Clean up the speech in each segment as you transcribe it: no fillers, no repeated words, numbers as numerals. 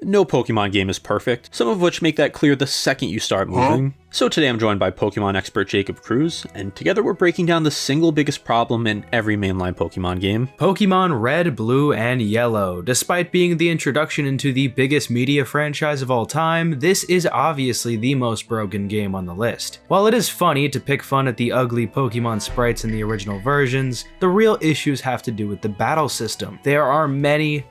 no Pokemon game is perfect, some of which make that clear the second you start moving. So today I'm joined by Pokemon expert Jacob Cruz, and together we're breaking down the single biggest problem in every mainline Pokemon game. Pokemon Red, Blue, and Yellow. Despite being the introduction into the biggest media franchise of all time, this is obviously the most broken game on the list. While it is funny to pick fun at the ugly Pokemon sprites in the original versions, the real issues have to do with the battle system. There are many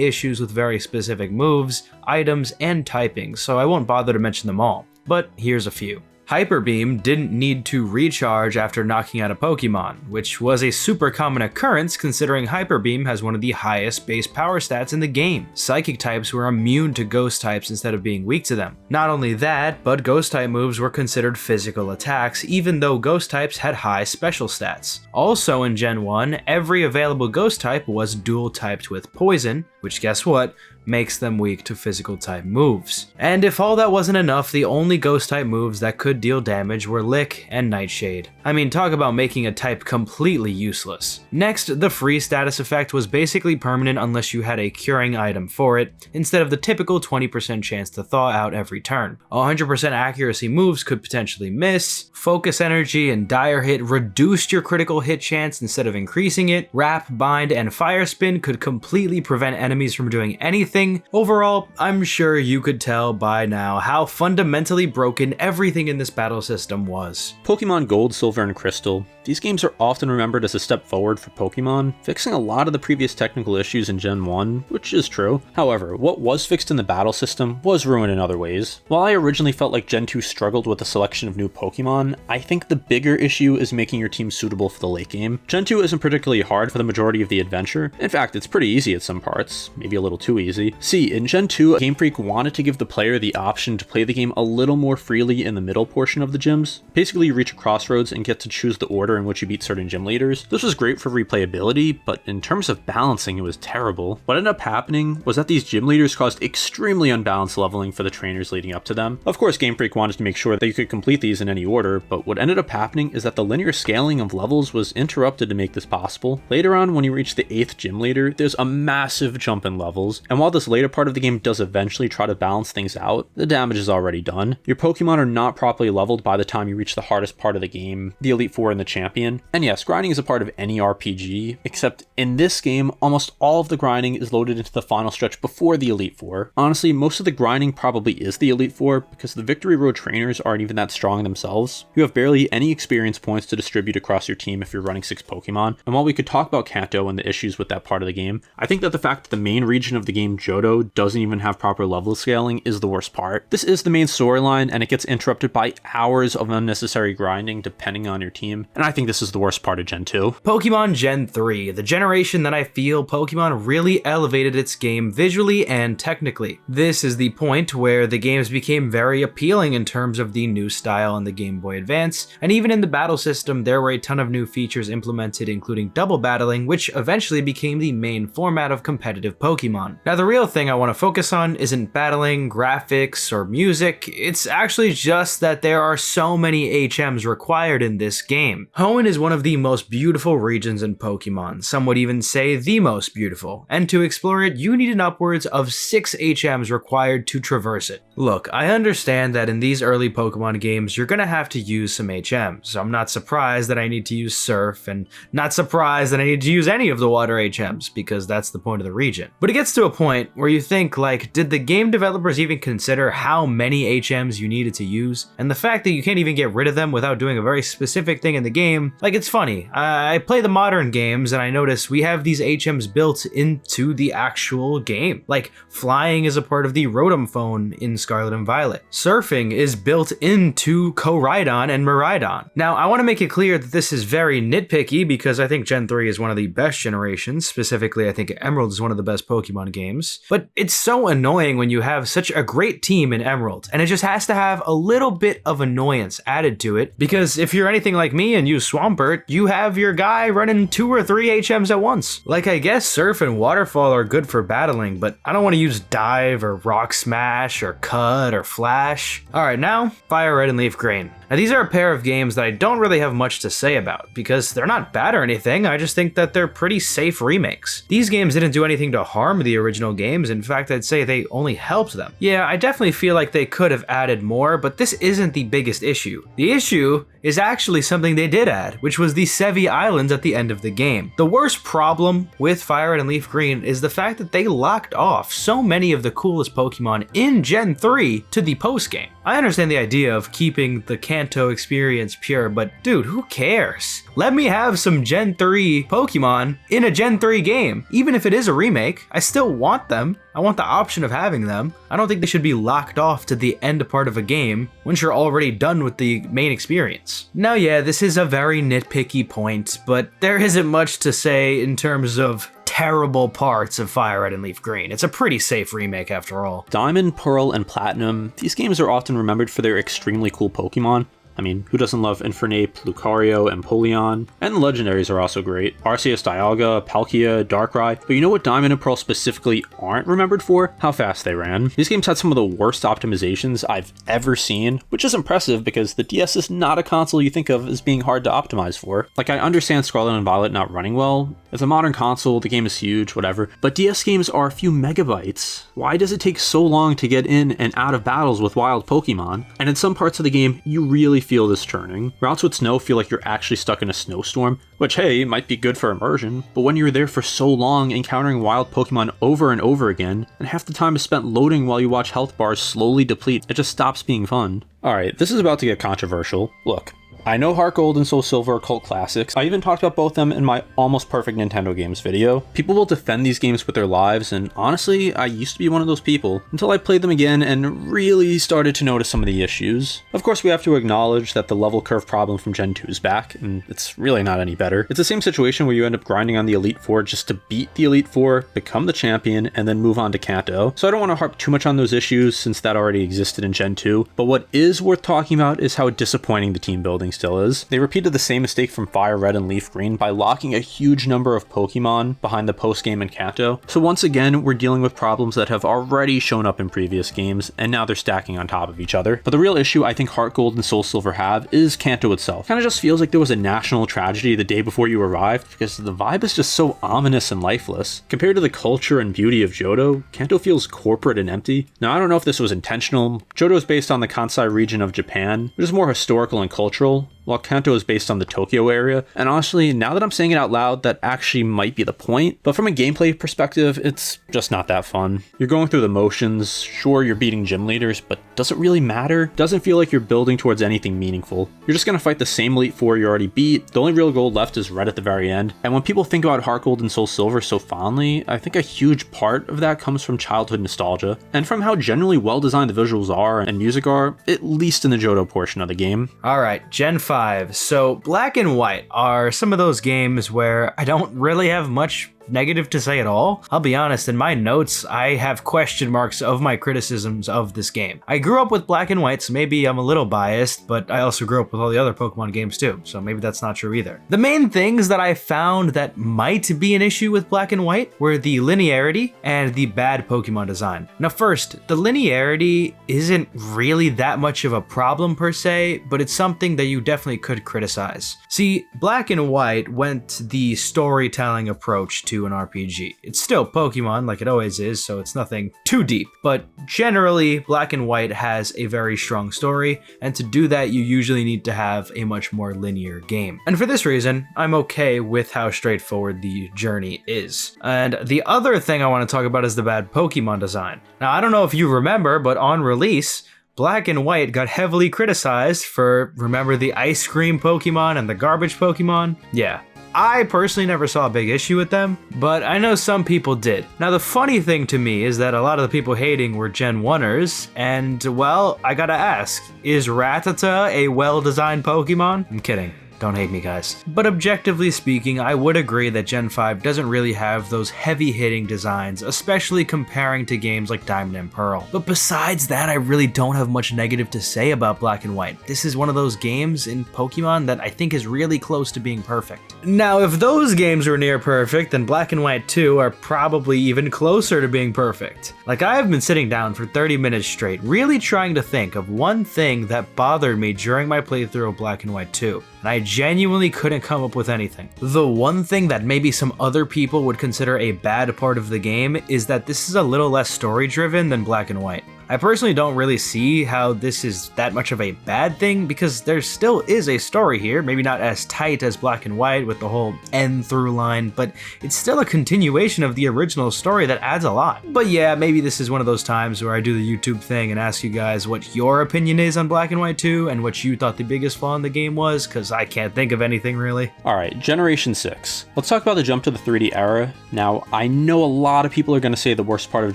issues with very specific moves, items, and typing, so I won't bother to mention them all. But here's a few. Hyper Beam didn't need to recharge after knocking out a Pokemon, which was a super common occurrence considering Hyper Beam has one of the highest base power stats in the game. Psychic types were immune to Ghost types instead of being weak to them. Not only that, but Ghost type moves were considered physical attacks even though Ghost types had high special stats. Also in Gen 1, every available Ghost type was dual typed with Poison, which guess what? Makes them weak to physical type moves. And if all that wasn't enough, the only ghost type moves that could deal damage were Lick and Nightshade. I mean, talk about making a type completely useless. Next, the freeze status effect was basically permanent unless you had a curing item for it, instead of the typical 20% chance to thaw out every turn. 100% accuracy moves could potentially miss, focus energy and dire hit reduced your critical hit chance instead of increasing it, wrap, bind, and fire spin could completely prevent enemies from doing anything. Overall, I'm sure you could tell by now how fundamentally broken everything in this battle system was. Pokemon Gold, Silver, and Crystal. These games are often remembered as a step forward for Pokemon, fixing a lot of the previous technical issues in Gen 1, which is true. However, what was fixed in the battle system was ruined in other ways. While I originally felt like Gen 2 struggled with the selection of new Pokemon, I think the bigger issue is making your team suitable for the late game. Gen 2 isn't particularly hard for the majority of the adventure. In fact, it's pretty easy at some parts, maybe a little too easy. See, in Gen 2, Game Freak wanted to give the player the option to play the game a little more freely in the middle portion of the gyms. Basically, you reach a crossroads and get to choose the order in which you beat certain gym leaders. This was great for replayability, but in terms of balancing, it was terrible. What ended up happening was that these gym leaders caused extremely unbalanced leveling for the trainers leading up to them. Of course, Game Freak wanted to make sure that you could complete these in any order, but what ended up happening is that the linear scaling of levels was interrupted to make this possible. Later on, when you reach the 8th gym leader, there's a massive jump in levels, and while this later part of the game does eventually try to balance things out, the damage is already done. Your Pokemon are not properly leveled by the time you reach the hardest part of the game, the Elite Four and the Champion. And yes, grinding is a part of any RPG, except in this game, almost all of the grinding is loaded into the final stretch before the Elite Four. Honestly, most of the grinding probably is the Elite Four, because the Victory Road trainers aren't even that strong themselves. You have barely any experience points to distribute across your team if you're running 6 Pokemon, and while we could talk about Kanto and the issues with that part of the game, I think that the fact that the main region of the game, Johto, doesn't even have proper level scaling is the worst part. This is the main storyline, and it gets interrupted by hours of unnecessary grinding depending on your team, and I think this is the worst part of Gen 2. Pokemon Gen 3, the generation that I feel Pokemon really elevated its game visually and technically. This is the point where the games became very appealing in terms of the new style on the Game Boy Advance, and even in the battle system there were a ton of new features implemented, including double battling, which eventually became the main format of competitive Pokemon. Now the real thing I want to focus on isn't battling, graphics, or music, it's actually just that there are so many HMs required in this game. Hoenn is one of the most beautiful regions in Pokemon, some would even say the most beautiful, and to explore it you need an upwards of 6 HMs required to traverse it. Look, I understand that in these early Pokemon games you're gonna have to use some HMs. I'm not surprised that I need to use Surf, and not surprised that I need to use any of the water HMs, because that's the point of the region. But it gets to a point where you think, like, did the game developers even consider how many HMs you needed to use? And the fact that you can't even get rid of them without doing a very specific thing in the game, like, it's funny. I play the modern games and I notice we have these HMs built into the actual game. Like, flying is a part of the Rotom phone in Scarlet and Violet. Surfing is built into Koraidon and Miraidon. Now, I want to make it clear that this is very nitpicky because I think Gen 3 is one of the best generations. Specifically, I think Emerald is one of the best Pokemon games. But it's so annoying when you have such a great team in Emerald, and it just has to have a little bit of annoyance added to it, because if you're anything like me and use Swampert, you have your guy running 2 or 3 HMs at once. Like, I guess Surf and Waterfall are good for battling, but I don't want to use Dive or Rock Smash or Cut or Flash. Alright, now, FireRed and LeafGreen. Now these are a pair of games that I don't really have much to say about, because they're not bad or anything, I just think that they're pretty safe remakes. These games didn't do anything to harm the original games. In fact, I'd say they only helped them. Yeah, I definitely feel like they could have added more, but this isn't the biggest issue. The issue is actually something they did add, which was the Sevi Islands at the end of the game. The worst problem with FireRed and LeafGreen is the fact that they locked off so many of the coolest Pokemon in Gen 3 to the post-game. I understand the idea of keeping the Kanto experience pure, but dude, who cares? Let me have some Gen 3 Pokemon in a Gen 3 game. Even if it is a remake, I still want them. I want the option of having them. I don't think they should be locked off to the end part of a game once you're already done with the main experience. Now yeah, this is a very nitpicky point, but there isn't much to say in terms of terrible parts of FireRed and LeafGreen. It's a pretty safe remake after all. Diamond, Pearl, and Platinum, these games are often remembered for their extremely cool Pokemon. I mean, who doesn't love Infernape, Lucario, and Empoleon? And the legendaries are also great. Arceus, Dialga, Palkia, Darkrai. But you know what Diamond and Pearl specifically aren't remembered for? How fast they ran. These games had some of the worst optimizations I've ever seen, which is impressive because the DS is not a console you think of as being hard to optimize for. Like, I understand Scarlet and Violet not running well. It's a modern console, the game is huge, whatever. But DS games are a few megabytes. Why does it take so long to get in and out of battles with wild Pokemon? And in some parts of the game, you really feel this churning. Routes with snow feel like you're actually stuck in a snowstorm, which hey, might be good for immersion, but when you're there for so long encountering wild Pokemon over and over again, and half the time is spent loading while you watch health bars slowly deplete, it just stops being fun. Alright, this is about to get controversial. Look, I know HeartGold and SoulSilver are cult classics. I even talked about both of them in my Almost Perfect Nintendo Games video. People will defend these games with their lives, and honestly, I used to be one of those people, until I played them again and really started to notice some of the issues. Of course, we have to acknowledge that the level curve problem from Gen 2 is back, and it's really not any better. It's the same situation where you end up grinding on the Elite Four just to beat the Elite Four, become the champion, and then move on to Kanto. So I don't want to harp too much on those issues since that already existed in Gen 2, but what is worth talking about is how disappointing the team building still is. They repeated the same mistake from FireRed and LeafGreen by locking a huge number of Pokemon behind the post-game in Kanto. So once again, we're dealing with problems that have already shown up in previous games, and now they're stacking on top of each other. But the real issue I think HeartGold and SoulSilver have is Kanto itself. Kinda just feels like there was a national tragedy the day before you arrived, because the vibe is just so ominous and lifeless. Compared to the culture and beauty of Johto, Kanto feels corporate and empty. Now I don't know if this was intentional. Johto is based on the Kansai region of Japan, which is more historical and cultural, while Kanto is based on the Tokyo area, and honestly, now that I'm saying it out loud, that actually might be the point, but from a gameplay perspective, it's just not that fun. You're going through the motions, sure you're beating gym leaders, but does it really matter? Doesn't feel like you're building towards anything meaningful. You're just gonna fight the same Elite Four you already beat, the only real goal left is right at the very end, and when people think about HeartGold and SoulSilver so fondly, I think a huge part of that comes from childhood nostalgia, and from how generally well designed the visuals are and music are, at least in the Johto portion of the game. Alright, Gen 5. So Black and White are some of those games where I don't really have much negative to say at all. I'll be honest, in my notes, I have question marks of my criticisms of this game. I grew up with Black and White, so maybe I'm a little biased, but I also grew up with all the other Pokemon games too, so maybe that's not true either. The main things that I found that might be an issue with Black and White were the linearity and the bad Pokemon design. Now first, the linearity isn't really that much of a problem per se, but it's something that you definitely could criticize. See, Black and White went the storytelling approach to an RPG. It's still Pokemon like it always is, so it's nothing too deep, but generally Black and White has a very strong story, and to do that you usually need to have a much more linear game. And for this reason, I'm okay with how straightforward the journey is. And the other thing I want to talk about is the bad Pokemon design. Now I don't know if you remember, but on release, Black and White got heavily criticized for, remember the ice cream Pokemon and the garbage Pokemon? Yeah. I personally never saw a big issue with them, but I know some people did. Now the funny thing to me is that a lot of the people hating were Gen 1ers, and well, I gotta ask, is Rattata a well-designed Pokemon? I'm kidding. Don't hate me, guys. But objectively speaking, I would agree that Gen 5 doesn't really have those heavy-hitting designs, especially comparing to games like Diamond and Pearl. But besides that, I really don't have much negative to say about Black and White. This is one of those games in Pokemon that I think is really close to being perfect. Now, if those games were near perfect, then Black and White 2 are probably even closer to being perfect. Like, I have been sitting down for 30 minutes straight, really trying to think of one thing that bothered me during my playthrough of Black and White 2. and I genuinely couldn't come up with anything. The one thing that maybe some other people would consider a bad part of the game is that this is a little less story-driven than Black and White. I personally don't really see how this is that much of a bad thing because there still is a story here, maybe not as tight as Black and White with the whole end through line, but it's still a continuation of the original story that adds a lot. But yeah, maybe this is one of those times where I do the YouTube thing and ask you guys what your opinion is on Black and White 2 and what you thought the biggest flaw in the game was, because I can't think of anything really. Alright, Generation 6. Let's talk about the jump to the 3D era. Now, I know a lot of people are going to say the worst part of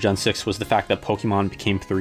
Gen 6 was the fact that Pokemon became 3D,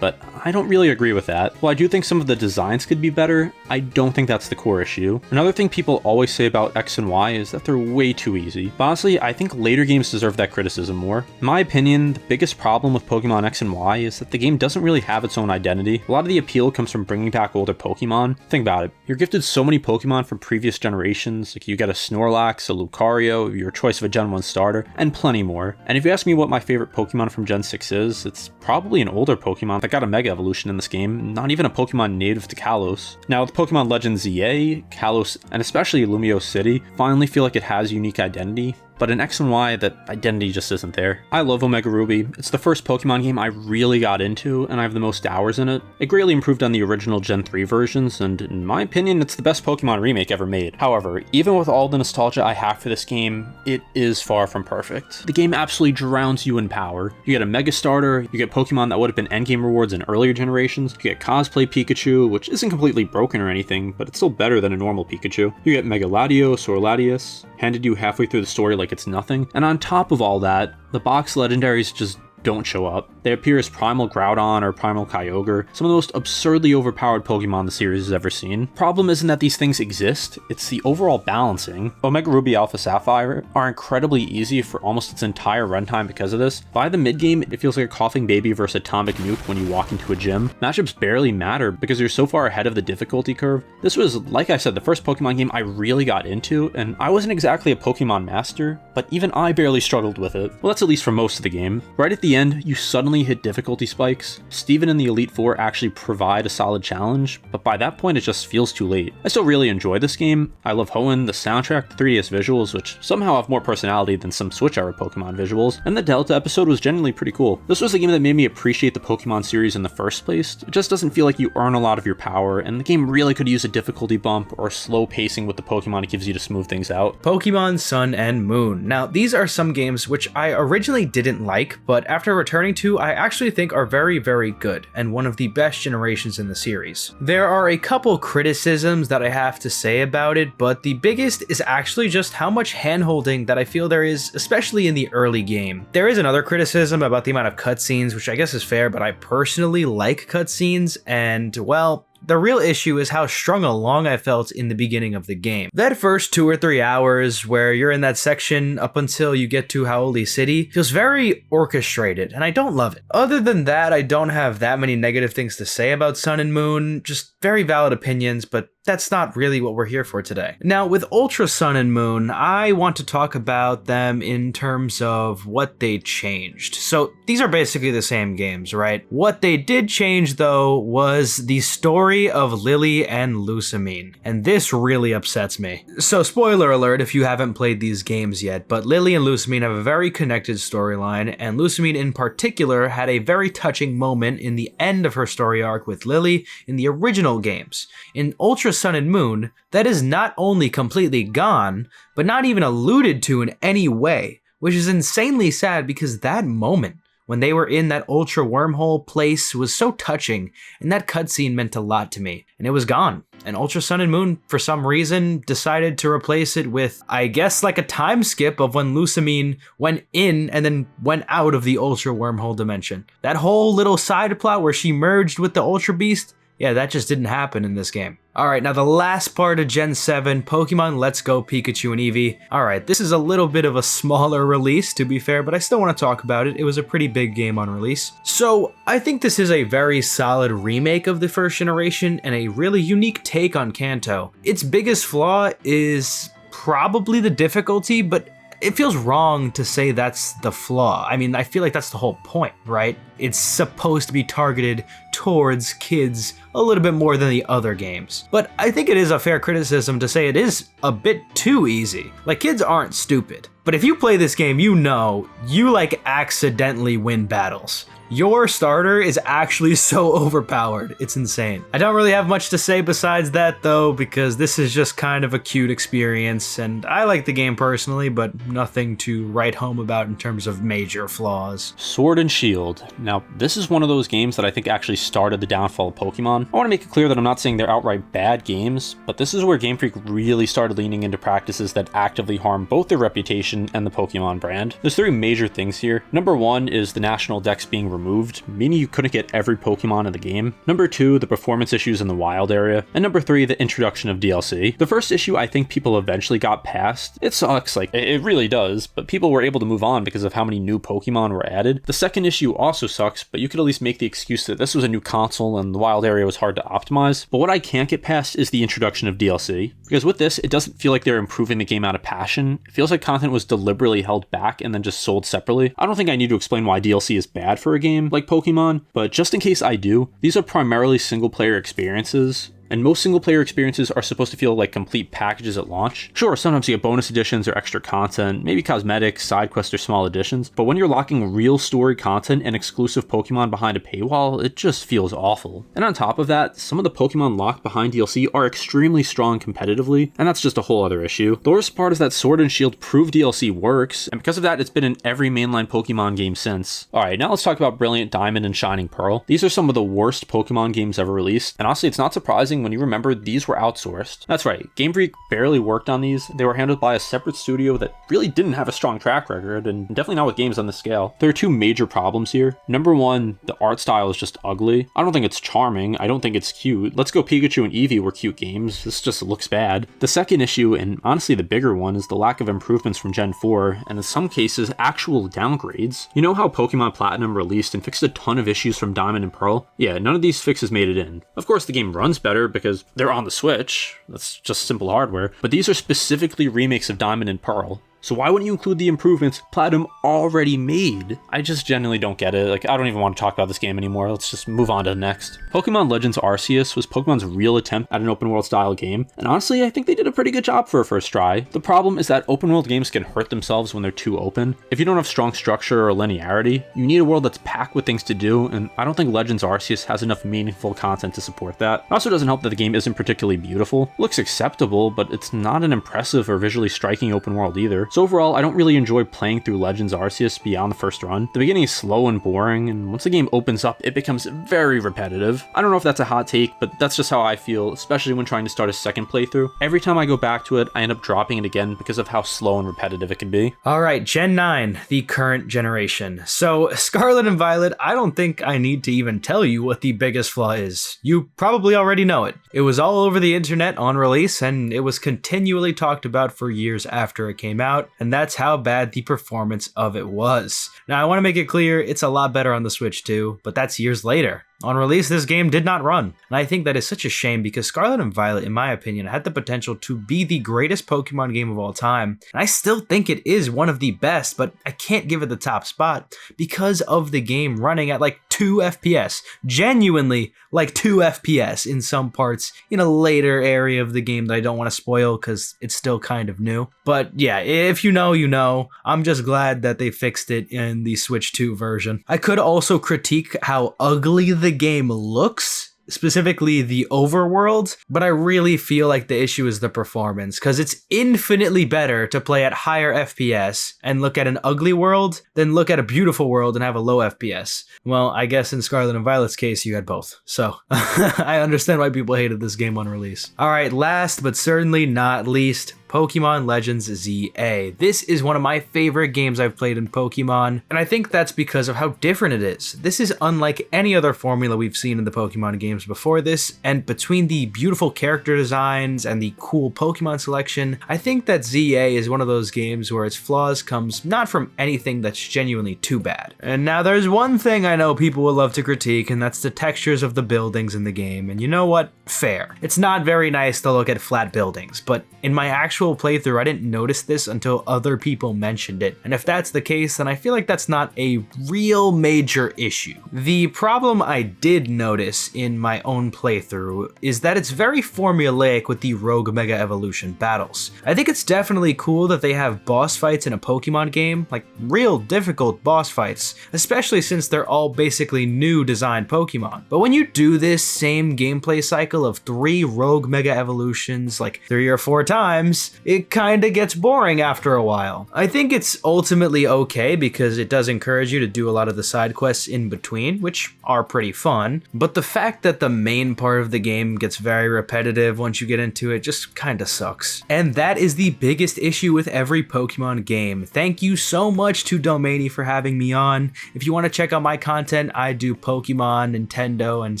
but I don't really agree with that. While I do think some of the designs could be better, I don't think that's the core issue. Another thing people always say about X and Y is that they're way too easy. But honestly, I think later games deserve that criticism more. In my opinion, the biggest problem with Pokemon X and Y is that the game doesn't really have its own identity. A lot of the appeal comes from bringing back older Pokemon. Think about it. You're gifted so many Pokemon from previous generations, like you get a Snorlax, a Lucario, your choice of a Gen 1 starter, and plenty more. And if you ask me what my favorite Pokemon from Gen 6 is, it's probably an older Pokemon that got a Mega Evolution in this game, not even a Pokemon native to Kalos. Now with Pokemon Legends Z-A, Kalos, and especially Lumio City, finally feel like it has unique identity. But in X and Y, that identity just isn't there. I love Omega Ruby. It's the first Pokemon game I really got into, and I have the most hours in it. It greatly improved on the original Gen 3 versions, and in my opinion, it's the best Pokemon remake ever made. However, even with all the nostalgia I have for this game, it is far from perfect. The game absolutely drowns you in power. You get a Mega Starter, you get Pokemon that would have been endgame rewards in earlier generations, you get Cosplay Pikachu, which isn't completely broken or anything, but it's still better than a normal Pikachu. You get Mega Latios or Latias, handed you halfway through the story like it's nothing. And on top of all that, the box legendaries just don't show up. They appear as Primal Groudon or Primal Kyogre, some of the most absurdly overpowered Pokemon the series has ever seen. Problem isn't that these things exist, it's the overall balancing. Omega Ruby Alpha Sapphire are incredibly easy for almost its entire runtime because of this. By the mid-game, it feels like a coughing baby versus Atomic Nuke when you walk into a gym. Matchups barely matter because you're so far ahead of the difficulty curve. This was, like I said, the first Pokemon game I really got into, and I wasn't exactly a Pokemon master, but even I barely struggled with it. Well, that's at least for most of the game. Right at the end, you suddenly hit difficulty spikes. Steven and the Elite Four actually provide a solid challenge, but by that point it just feels too late. I still really enjoy this game. I love Hoenn, the soundtrack, the 3DS visuals, which somehow have more personality than some Switch-era Pokemon visuals, and the Delta episode was genuinely pretty cool. This was the game that made me appreciate the Pokemon series in the first place. It just doesn't feel like you earn a lot of your power, and the game really could use a difficulty bump or slow pacing with the Pokemon it gives you to smooth things out. Pokémon Sun and Moon. Now, these are some games which I originally didn't like, but after returning to, I actually think are very, very good, and one of the best generations in the series. There are a couple criticisms that I have to say about it, but the biggest is actually just how much handholding that I feel there is, especially in the early game. There is another criticism about the amount of cutscenes, which I guess is fair, but I personally like cutscenes, and well, the real issue is how strung along I felt in the beginning of the game. That first 2 or 3 hours where you're in that section up until you get to Howley City feels very orchestrated, and I don't love it. Other than that, I don't have that many negative things to say about Sun and Moon, just very valid opinions, but that's not really what we're here for today. Now, with Ultra Sun and Moon, I want to talk about them in terms of what they changed. So these are basically the same games, right? What they did change, though, was the story of Lily and Lusamine, and this really upsets me. So spoiler alert if you haven't played these games yet, but Lily and Lusamine have a very connected storyline, and Lusamine in particular had a very touching moment in the end of her story arc with Lily in the original games. In Ultra Sun and Moon, that is not only completely gone, but not even alluded to in any way, which is insanely sad because that moment when they were in that Ultra Wormhole place was so touching, and that cutscene meant a lot to me, and it was gone. And Ultra Sun and Moon, for some reason, decided to replace it with, I guess, like a time skip of when Lusamine went in and then went out of the Ultra Wormhole dimension. That whole little side plot where she merged with the Ultra Beast, yeah, that just didn't happen in this game. Alright, now the last part of Gen 7, Pokemon Let's Go Pikachu and Eevee. Alright, this is a little bit of a smaller release, to be fair, but I still want to talk about it. It was a pretty big game on release. So, I think this is a very solid remake of the first generation and a really unique take on Kanto. Its biggest flaw is probably the difficulty, but it feels wrong to say that's the flaw. I mean, I feel like that's the whole point, right? It's supposed to be targeted towards kids a little bit more than the other games. But I think it is a fair criticism to say it is a bit too easy. Like, kids aren't stupid. But if you play this game, you know you like accidentally win battles. Your starter is actually so overpowered, it's insane. I don't really have much to say besides that though, because this is just kind of a cute experience, and I like the game personally, but nothing to write home about in terms of major flaws. Sword and Shield. Now, this is one of those games that I think actually started the downfall of Pokemon. I want to make it clear that I'm not saying they're outright bad games, but this is where Game Freak really started leaning into practices that actively harm both their reputation and the Pokemon brand. There's three major things here. Number one is the national dex being removed, meaning you couldn't get every Pokemon in the game. Number two, the performance issues in the wild area. And number three, the introduction of DLC. The first issue I think people eventually got past. It sucks, like it really does, but people were able to move on because of how many new Pokemon were added. The second issue also sucks, but you could at least make the excuse that this was a new console and the wild area was hard to optimize. But what I can't get past is the introduction of DLC, because with this, it doesn't feel like they're improving the game out of passion. It feels like content was deliberately held back and then just sold separately. I don't think I need to explain why DLC is bad for a game like Pokemon, but just in case I do, these are primarily single-player experiences. And most single-player experiences are supposed to feel like complete packages at launch. Sure, sometimes you get bonus editions or extra content, maybe cosmetics, side quests, or small additions, but when you're locking real story content and exclusive Pokemon behind a paywall, it just feels awful. And on top of that, some of the Pokemon locked behind DLC are extremely strong competitively, and that's just a whole other issue. The worst part is that Sword and Shield proved DLC works, and because of that, it's been in every mainline Pokemon game since. Alright, now let's talk about Brilliant Diamond and Shining Pearl. These are some of the worst Pokemon games ever released, and honestly, it's not surprising when you remember these were outsourced. That's right, Game Freak barely worked on these. They were handled by a separate studio that really didn't have a strong track record, and definitely not with games on this scale. There are two major problems here. Number one, the art style is just ugly. I don't think it's charming. I don't think it's cute. Let's Go Pikachu and Eevee were cute games. This just looks bad. The second issue, and honestly the bigger one, is the lack of improvements from Gen 4, and in some cases, actual downgrades. You know how Pokemon Platinum released and fixed a ton of issues from Diamond and Pearl? Yeah, none of these fixes made it in. Of course, the game runs better because they're on the Switch. That's just simple hardware. But these are specifically remakes of Diamond and Pearl. So why wouldn't you include the improvements Platinum already made? I just genuinely don't get it. Like, I don't even want to talk about this game anymore. Let's just move on to the next. Pokemon Legends Arceus was Pokemon's real attempt at an open world style game, and honestly, I think they did a pretty good job for a first try. The problem is that open world games can hurt themselves when they're too open. If you don't have strong structure or linearity, you need a world that's packed with things to do, and I don't think Legends Arceus has enough meaningful content to support that. It also doesn't help that the game isn't particularly beautiful. It looks acceptable, but it's not an impressive or visually striking open world either. So overall, I don't really enjoy playing through Legends Arceus beyond the first run. The beginning is slow and boring, and once the game opens up, it becomes very repetitive. I don't know if that's a hot take, but that's just how I feel, especially when trying to start a second playthrough. Every time I go back to it, I end up dropping it again because of how slow and repetitive it can be. Alright, Gen 9, the current generation. So, Scarlet and Violet, I don't think I need to even tell you what the biggest flaw is. You probably already know it. It was all over the internet on release, and it was continually talked about for years after it came out, and that's how bad the performance of it was. Now, I want to make it clear, it's a lot better on the Switch too, but that's years later. On release, this game did not run, and I think that is such a shame because Scarlet and Violet, in my opinion, had the potential to be the greatest Pokemon game of all time, and I still think it is one of the best, but I can't give it the top spot because of the game running at like 2 FPS, genuinely like 2 FPS in some parts in a later area of the game that I don't want to spoil because it's still kind of new. But yeah, if you know, you know. I'm just glad that they fixed it in the Switch 2 version. I could also critique how ugly the game looks, specifically the overworld, but I really feel like the issue is the performance, because it's infinitely better to play at higher FPS and look at an ugly world than look at a beautiful world and have a low FPS. Well, I guess in Scarlet and Violet's case, you had both. So, I understand why people hated this game on release. Alright, last but certainly not least, Pokémon Legends Z-A. This is one of my favorite games I've played in Pokemon, and I think that's because of how different it is. This is unlike any other formula we've seen in the Pokemon games before this, and between the beautiful character designs and the cool Pokemon selection, I think that Z-A is one of those games where its flaws comes not from anything that's genuinely too bad. And now there's one thing I know people will love to critique, and that's the textures of the buildings in the game, and you know what? Fair. It's not very nice to look at flat buildings, but in my actual actual playthrough, I didn't notice this until other people mentioned it. And if that's the case, then I feel like that's not a real major issue. The problem I did notice in my own playthrough is that it's very formulaic with the Rogue Mega Evolution battles. I think it's definitely cool that they have boss fights in a Pokemon game, like real difficult boss fights, especially since they're all basically new designed Pokemon. But when you do this same gameplay cycle of 3 Rogue Mega Evolutions like 3 or 4 times, it kinda gets boring after a while. I think it's ultimately okay because it does encourage you to do a lot of the side quests in between, which are pretty fun, but the fact that the main part of the game gets very repetitive once you get into it just kinda sucks. And that is the biggest issue with every Pokemon game. Thank you so much to Domainy for having me on. If you want to check out my content, I do Pokemon, Nintendo, and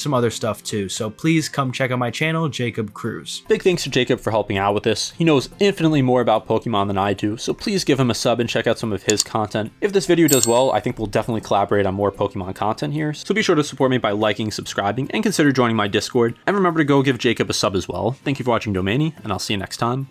some other stuff too, so please come check out my channel, Jacob Cruz. Big thanks to Jacob for helping out with this. He knows infinitely more about Pokemon than I do, so please give him a sub and check out some of his content. If this video does well, I think we'll definitely collaborate on more Pokemon content here, so be sure to support me by liking, subscribing, and consider joining my Discord, and remember to go give Jacob a sub as well. Thank you for watching, Domainy, and I'll see you next time.